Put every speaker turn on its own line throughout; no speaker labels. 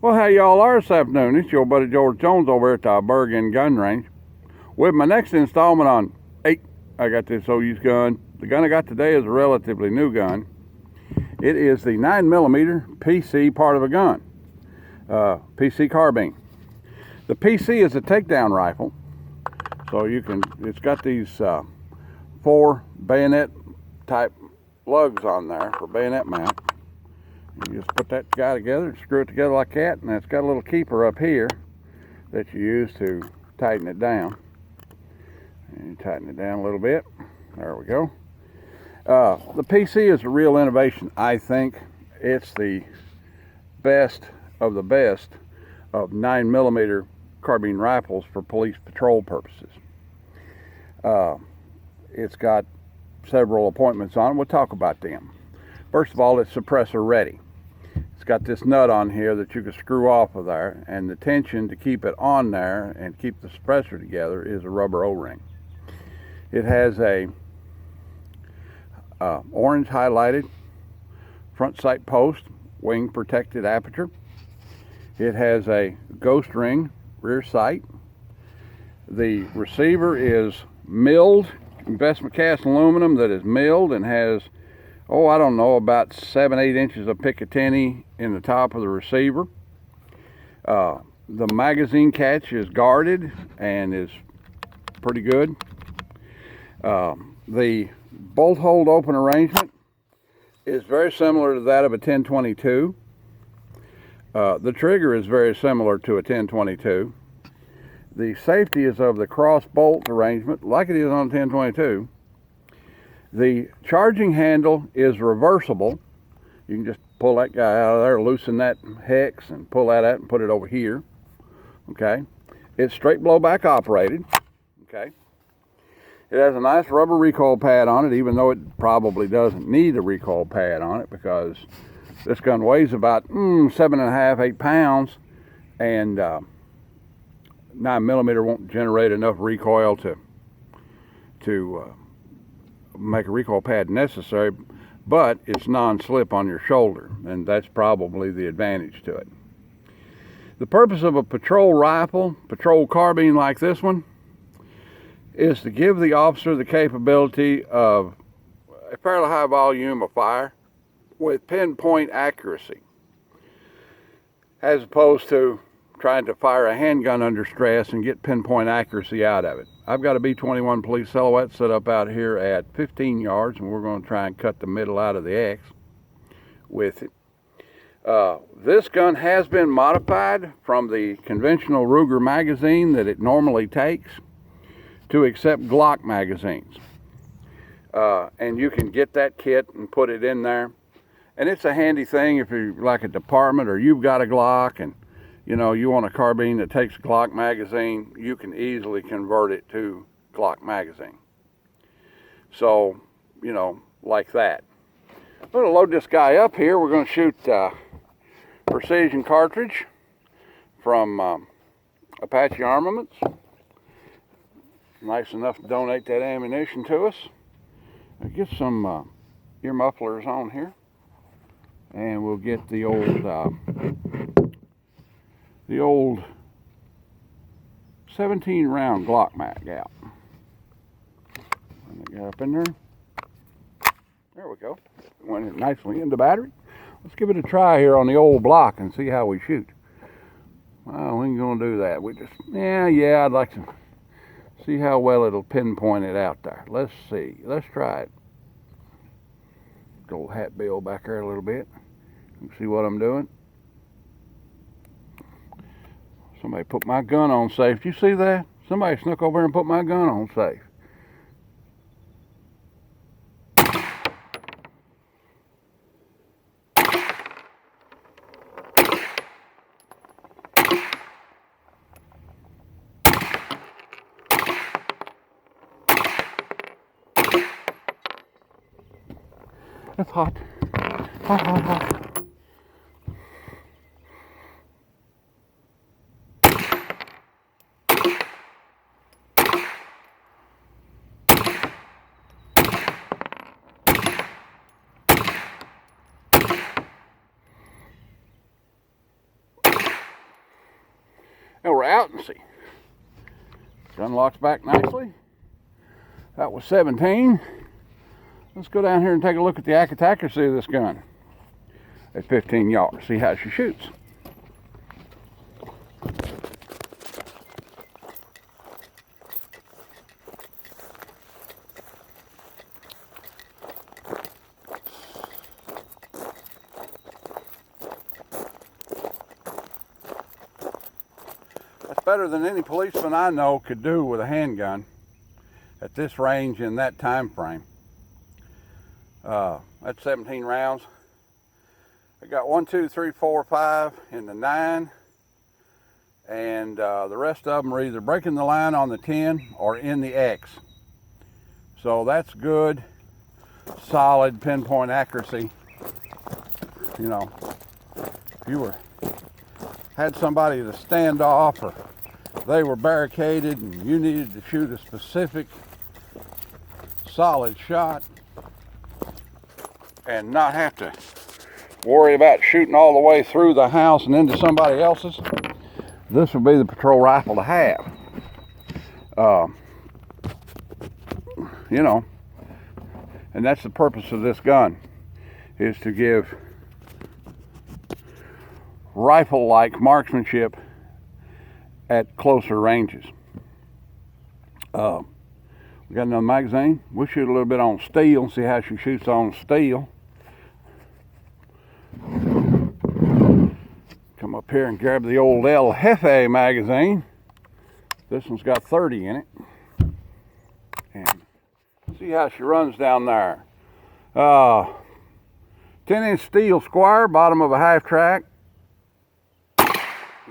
Well, how y'all are this afternoon? It's your buddy George Jones over at the Bergen Gun Range with my next installment on 8. I got this old used gun. The gun I got today is a relatively new gun. It is the 9mm PC part of a gun, PC carbine. The PC is a takedown rifle, so it's got these 4 bayonet type lugs on there for bayonet mount. You just put that guy together and screw it together like that, and it's got a little keeper up here that you use to tighten it down. And you tighten it down a little bit. There we go. The PC is a real innovation. I think it's the best of the best of 9mm carbine rifles for police patrol purposes. It's got several appointments on it. We'll talk about them. First of all, it's suppressor ready. It's got this nut on here that you can screw off of there, and the tension to keep it on there and keep the suppressor together is a rubber O-ring. It has a orange highlighted front sight post, wing protected aperture. It has a ghost ring rear sight. The receiver is milled, investment cast aluminum that is milled and has, I don't know, about 7-8 inches of Picatinny in the top of the receiver. The magazine catch is guarded and is pretty good. The bolt hold open arrangement is very similar to that of a 1022. The trigger is very similar to a 1022. The safety is of the cross bolt arrangement like it is on a 1022. The charging handle is reversible. You can just pull that guy out of there, loosen that hex, and pull that out and put it over here. Okay. It's straight blowback operated. Okay. It has a nice rubber recoil pad on it, even though it probably doesn't need a recoil pad on it, because this gun weighs about 7.5, 8 pounds, and 9mm won't generate enough recoil to make a recoil pad necessary, but it's non-slip on your shoulder, and that's probably the advantage to it. The purpose of a patrol rifle, patrol carbine like this one, is to give the officer the capability of a fairly high volume of fire with pinpoint accuracy, as opposed to trying to fire a handgun under stress and get pinpoint accuracy out of it. I've got a B-21 police silhouette set up out here at 15 yards, and we're going to try and cut the middle out of the X with it. This gun has been modified from the conventional Ruger magazine that it normally takes to accept Glock magazines. And you can get that kit and put it in there. And it's a handy thing if you're like a department or you've got a Glock and you want a carbine that takes a Glock magazine, you can easily convert it to Glock magazine. So, like that. I'm going to load this guy up here. We're going to shoot precision cartridge from Apache Armaments. Nice enough to donate that ammunition to us. I'll get some ear mufflers on here, and we'll get the old 17 round Glock mag out. And get up in there. There we go. Went it nicely into battery. Let's give it a try here on the old block and see how we shoot. Well, we ain't gonna do that. I'd like to see how well it'll pinpoint it out there. Let's see. Let's try it. Old hat bill back there a little bit. You see what I'm doing? Somebody put my gun on safe. Did you see that? Somebody snuck over and put my gun on safe. It's hot. Hot, hot, hot. Hot, And we're out and see. Gun locks back nicely. That was 17. Let's go down here and take a look at the accuracy of this gun at 15 yards. See how she shoots. That's better than any policeman I know could do with a handgun at this range in that time frame. That's 17 rounds. I got 1, 2, 3, 4, 5 in the 9, and the rest of them are either breaking the line on the 10 or in the X. So that's good, solid pinpoint accuracy. You know, if you had somebody to stand off, or they were barricaded and you needed to shoot a specific solid shot and not have to worry about shooting all the way through the house and into somebody else's, this would be the patrol rifle to have. You know, and that's the purpose of this gun, is to give rifle-like marksmanship at closer ranges. We got another magazine. We'll shoot a little bit on steel, see how she shoots on steel. Come up here and grab the old El Jefe magazine. This one's got 30 in it. And see how she runs down there. 10-inch steel square, bottom of a half track.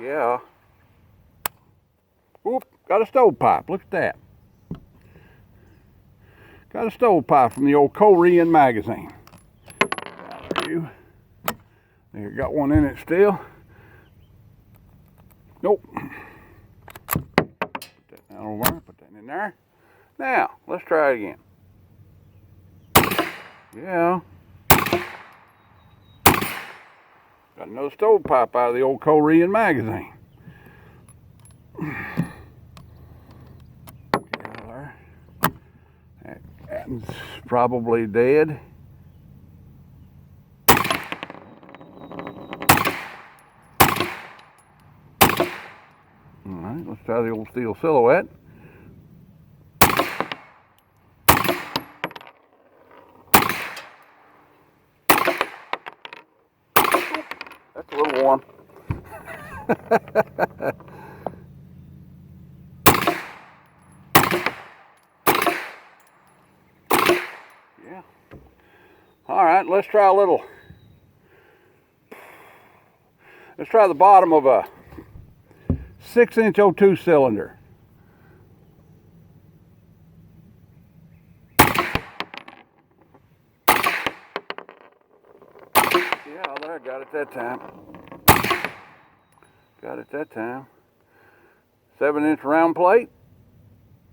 Yeah. Oop, got a stovepipe. Look at that. Got a stovepipe from the old Korean magazine. There you. There, got one in it still. Nope. Put that down over there. Put that in there. Now, let's try it again. Yeah. Got another stovepipe out of the old Korean magazine. That's probably dead. Alright, let's try the old steel silhouette. That's a little warm. Yeah. Alright, let's try let's try the bottom of a 6-inch O2 cylinder. Yeah, there, got it that time. Got it that time. 7-inch round plate.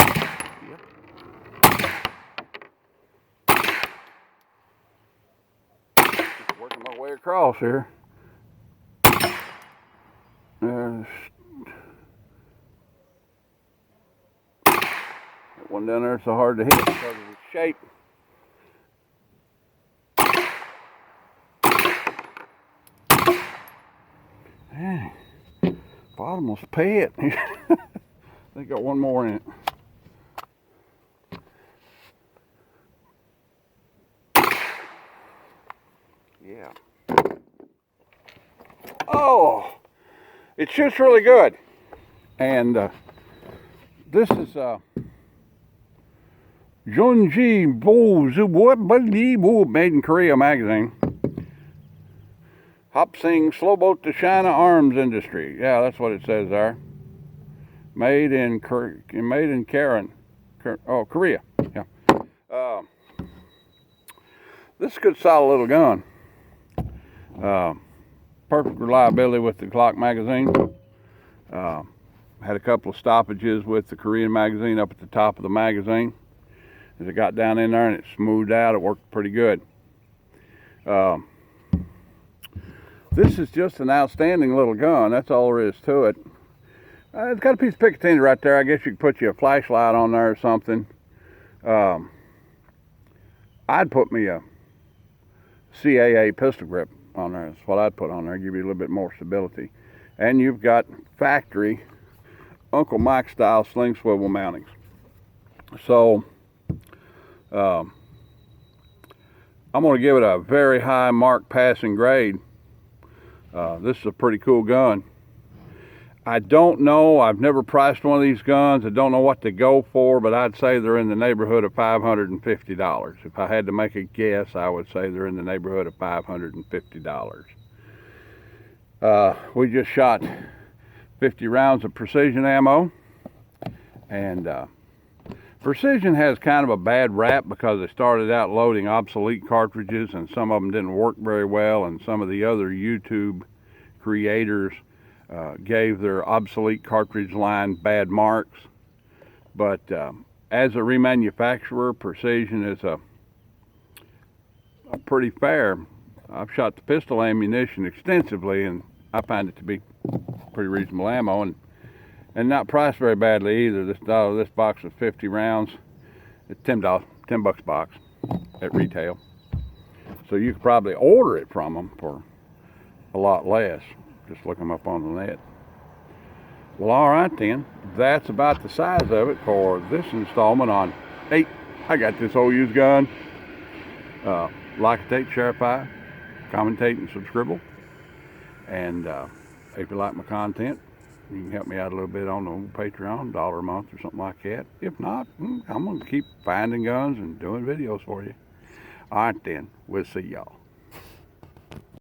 Yep. Just working my way across here. There's that one down there, so hard to hit because of its shape. Dang. Bottomless pit. They got one more in it. Yeah. Oh, it shoots really good. And this is Junji Bo Zubo made in Korea magazine. Hop Sing Slowboat to China Arms Industry. Yeah, that's what it says there. Made in Korea. Yeah. This is a good, solid little gun. Perfect reliability with the Glock magazine. Had a couple of stoppages with the Korean magazine up at the top of the magazine. As it got down in there and it smoothed out, it worked pretty good. This is just an outstanding little gun. That's all there is to it. It's got a piece of Picatinny right there. I guess you could put you a flashlight on there or something. I'd put me a CAA pistol grip on there. That's what I'd put on there. Give you a little bit more stability. And you've got factory Uncle Mike style sling swivel mountings. So I'm going to give it a very high mark passing grade. This is a pretty cool gun. I don't know, I've never priced one of these guns. I don't know what to go for, but I'd say they're in the neighborhood of $550. If I had to make a guess, I would say they're in the neighborhood of $550. We just shot 50 rounds of precision ammo, and precision has kind of a bad rap because they started out loading obsolete cartridges, and some of them didn't work very well, and some of the other YouTube creators gave their obsolete cartridge line bad marks. But as a remanufacturer, precision is a pretty fair. I've shot the pistol ammunition extensively, and I find it to be pretty reasonable ammo, and not priced very badly either. This box of 50 rounds, it's $10 box at retail. So you could probably order it from them for a lot less. Just look them up on the net. Well, all right then. That's about the size of it for this installment on 8. I got this old used gun. Like, take, share, commentate, and subscribe. And if you like my content, you can help me out a little bit on the Patreon, $1 a month or something like that. If not, I'm going to keep finding guns and doing videos for you. All right then. We'll see y'all.